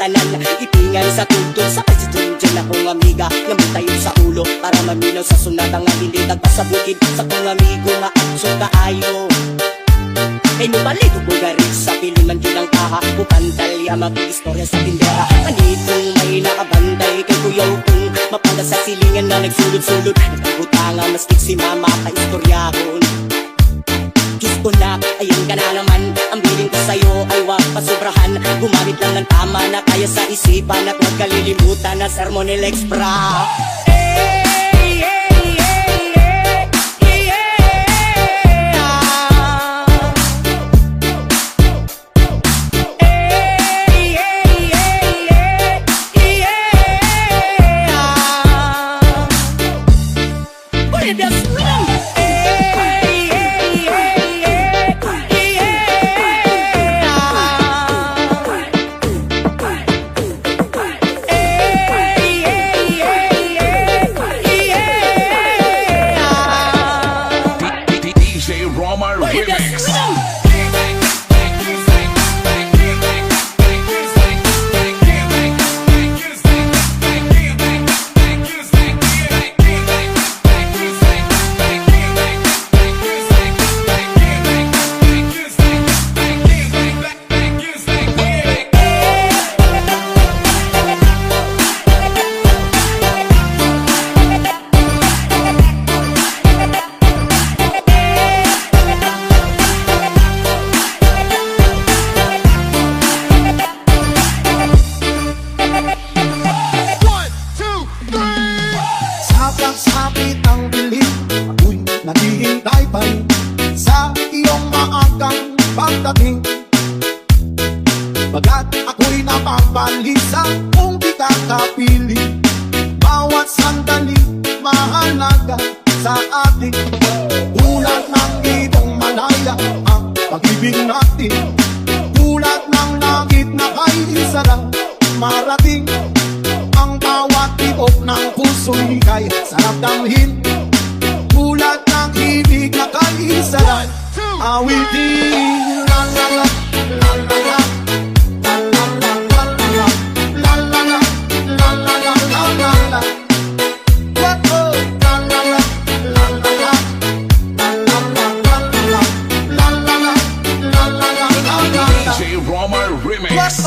tanan. Ipingan sa tuntun, sakay sa dyan akong amiga. Lamang tayo sa ulo para maminaw sa sunat ang hindi tagpas sa bukid. Sa kong amigo nga atso kaayo. Kay nubalit bugarit sa Pili man yun ang kaha. Bukantalya mag-istorya sa tindera. Anitong may nakabantay kay kuyaw kong mapanda sa silingan na nagsulod-sulod. Nagpagutanga mastik si mama ka-istoryahon. Diyos ko na, ayun ka na naman. Ang biling ko sa'yo ay wag pasobrahan. Gumamit lang ng tama na kaya sa isipan. At huwag kalilimutan na sermonel extra. Sapit ang dilim, ako'y naghihintay pa rin sa iyong maagang pagdating. Bagat ako'y napabalisa kung di ka kapili. Bawat sandali mahalaga sa atin. Tulad ng ibong malaya ang pag-ibig natin. Tulad ng langit na kay sarang marating. Ang bawat tibok ng puso'y kay sarap damhin. Tulad ng ibig na kay sarang awitin. La la la, la la la, la la la, la la la, la la la, la la la, la la la. Oh, la la la, la la la, la la la, la la la, la la la, la la la, la la la. DJ Roma Remix.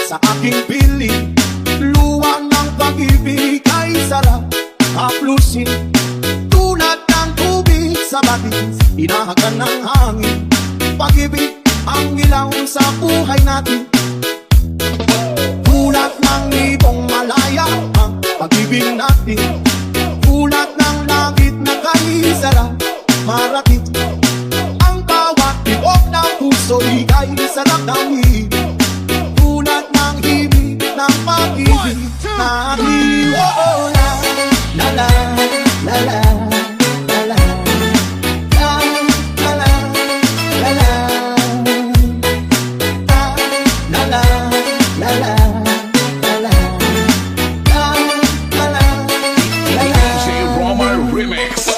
Sa aking piling, luwang ng pag-ibig ay sarap haplusin. Tulad ng tubig sa batis, inahagan ng hangin. Pag-ibig ang ilaw sa buhay natin. Tulad ng ibong malaya ang pag-ibig natin. Tulad ng langit na kay sarap marating. Ang bawat tibok ng puso'y kay sarap damhin. Tulad ng himig ng pag-ibig natin. Oh, la la la la la la la la la la la la la la la la la. DJ Roma Remix.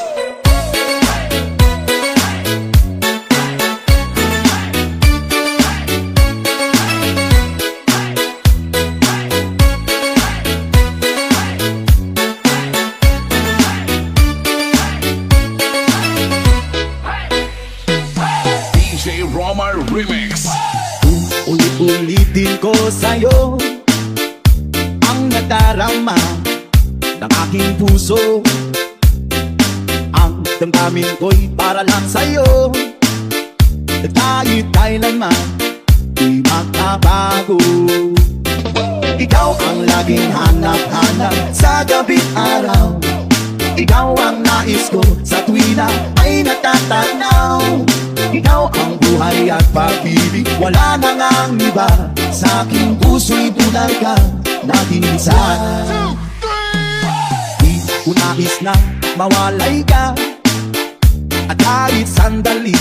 DJ Roma Remix. Ulit-ulitin ko sa'yo ang nadarama ng aking puso. Ang damdamin ko'y para lang sa'yo. Kahit kailanman di magbabago. Ikaw ang laging hanap-hanap sa gabi't araw. Ikaw ang nais ko sa tuwina ay natatanaw. Ikaw ang buhay at pag-ibig, wala na ngang iba. Sa aking puso'y tunay ka, naging isa. Di ko nais na mawalay ka, at kahit sandali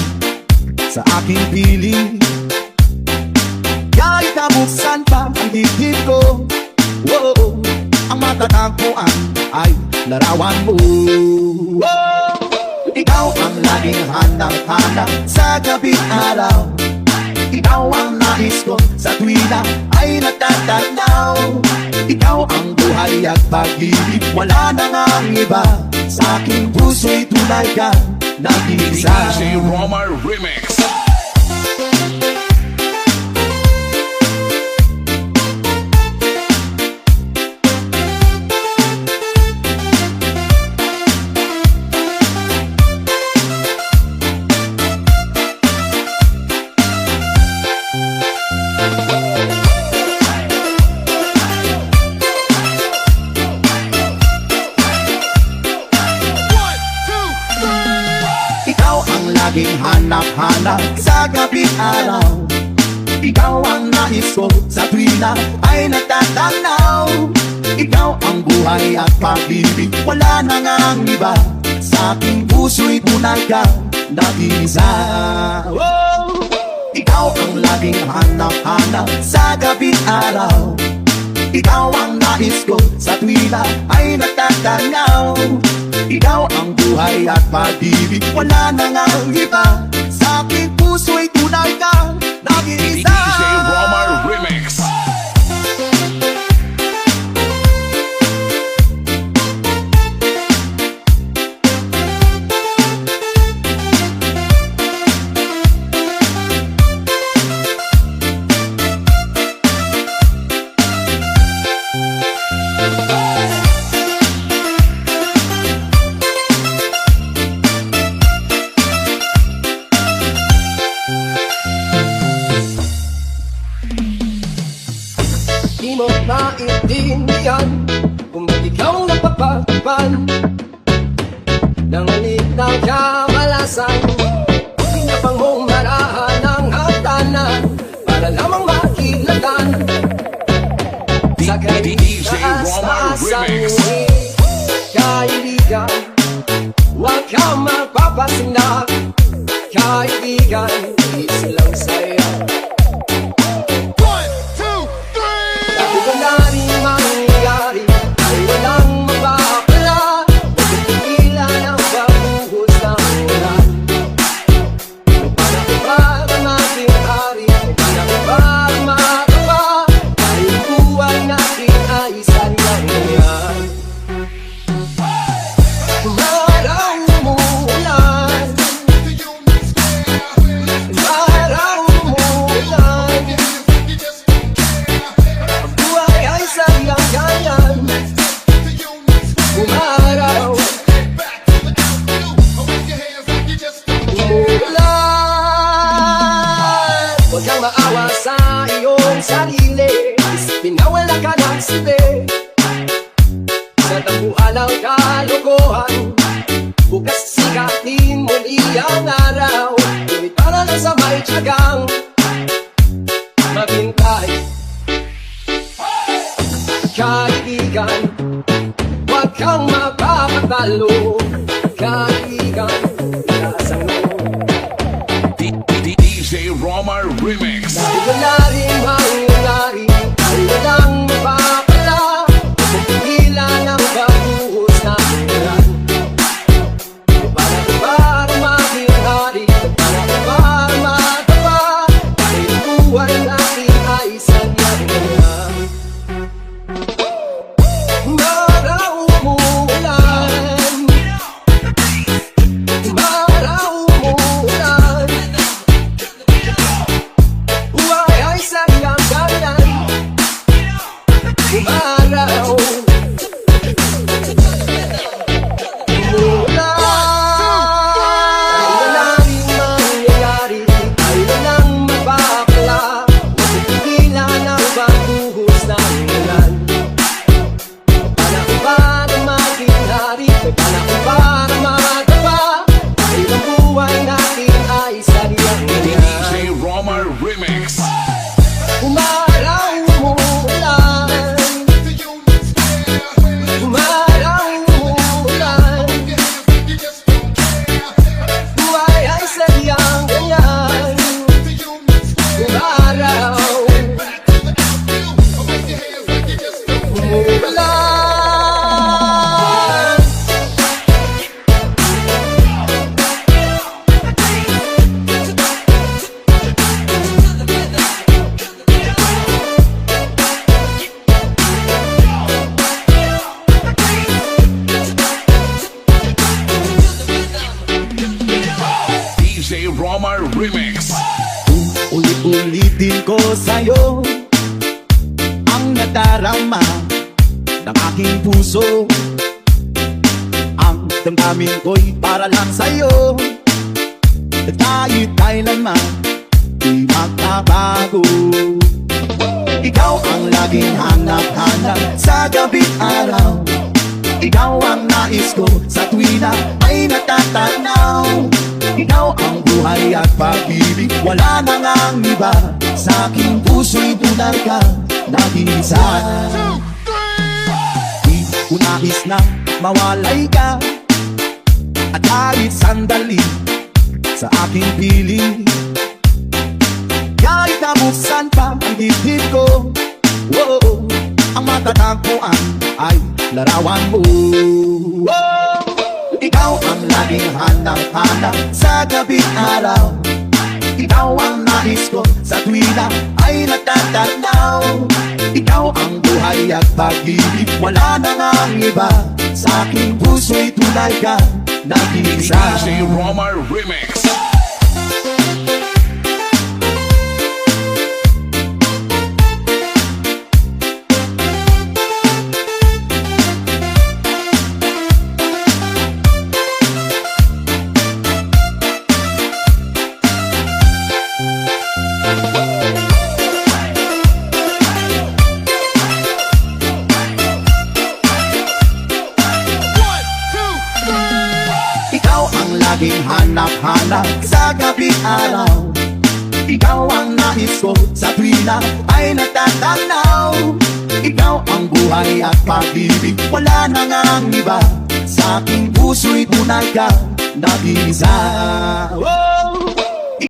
sa aking piling. Kahit nabuksan pa ang dibdib ko, oh, ang matatagpuan ay larawan mo. Oh, ikaw ang laging handang-handa sa gabi araw. Ikaw ang nais ko sa tuwina ay natatanaw. Ikaw ang buhay at pag-ibig, wala na ngang iba. Sa aking puso'y tunay ka nag-iisa. DJ Romar Remix. Laging hanap-hanap sa gabi araw. Ikaw ang nais ko sa tuwina ay natatanaw. Ikaw ang buhay at pag-ibig, wala na ngang iba. Sa aking puso'y tunay ka nag-iisa. Oh, ikaw ang laging hanap-hanap sa gabi araw. Ikaw ang nais ko sa tuwina ay natatanaw. Ikaw ang buhay at pag-ibig, wala na ngang iba. Sa aking puso'y tunay ka nag-iisa. DJ Romar Remix. Di mo maintindihan kung ba't ikaw napapagpan ng alik ng kamalasan. Pinapang mong marahan ng hagdanan para lamang makilatan sa DJ Romar Remix. Kaibigan, huwag kang magpapasindak. Kaibigan, is lang saya. Wala rin mangyayari ay walang mapapala. Pagkakilan ang pagbuhos ng ulan. Panakipag ang ating hari, panakipag makapa. Dahil buhay natin ay isang ganyan. Maraw mo ulan, maraw mo ulan. Buhay ay sayang ganyan. Umaraw, umuulan. Huwag kang maawa sa iyong sarili. Isipin na wala ka ng silbi. Sa tambuhan ng kalokohan, bukas sikatin muli ang araw. Ngunit para lang sa may tiyagang maghintay. Kaibigan, huwag kang mapapatalo. Kaibigan, lasang mo. DJ Romar Remix. Dahil wala rin mangyayari ay walang mapapala. Pagkakilan ang pagbuhos ng ulan. Para maghihari, para matapa. Dahil buhay natin ay isang ganyan. Maraw mo ulan, sa'yo ang nadarama ng aking puso. Ang damdamin ko'y para lang sa'yo, at kahit kailanman di magbabago. Ikaw ang laging hanap-hanap sa gabi't araw. Ikaw ang nais ko sa tuwi na may natatanaw. Ikaw ang buhay at pag-ibig, wala na ngang iba. Sa aking puso'y tunay ka, nag-iisa. Di ko nais na mawalay ka, at kahit sandali sa aking piling. Kahit nabuksan pa ang dibdib ko, oh, ang matatagpuan ay larawan mo. Oh, ikaw ang laging hanap-hanap sa gabi't araw. Ikaw ang nais ko sa tuwina ay natatanaw. Ikaw ang buhay at pag-ibig, wala na ngang iba. Sa aking puso'y tunay ka, nag-iisa. DJ Roma Remix. Laging hanap-hanap sa gabi't araw. Ikaw ang nais ko sa tuwina ay natatanaw. Ikaw ang buhay at pag-ibig, wala na ngang iba. Sa aking puso'y tunay ka, nag-iisa. Oh!